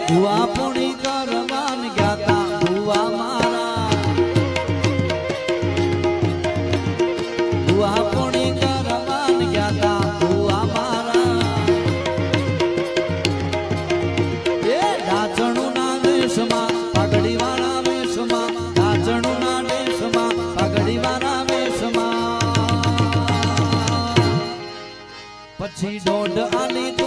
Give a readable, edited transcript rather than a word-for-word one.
ભુવા પુણી કરવાન ગયા ભુવા મારા ભુવા પુણી કરવાન ગયા ભુવા મારા એ ડાચણું ના દેશમાં પાઘડી વાળા વેશમાં ડાચણું ના દેશમાં પાઘડી વાળા વેશમાં પછી દોઢ આલી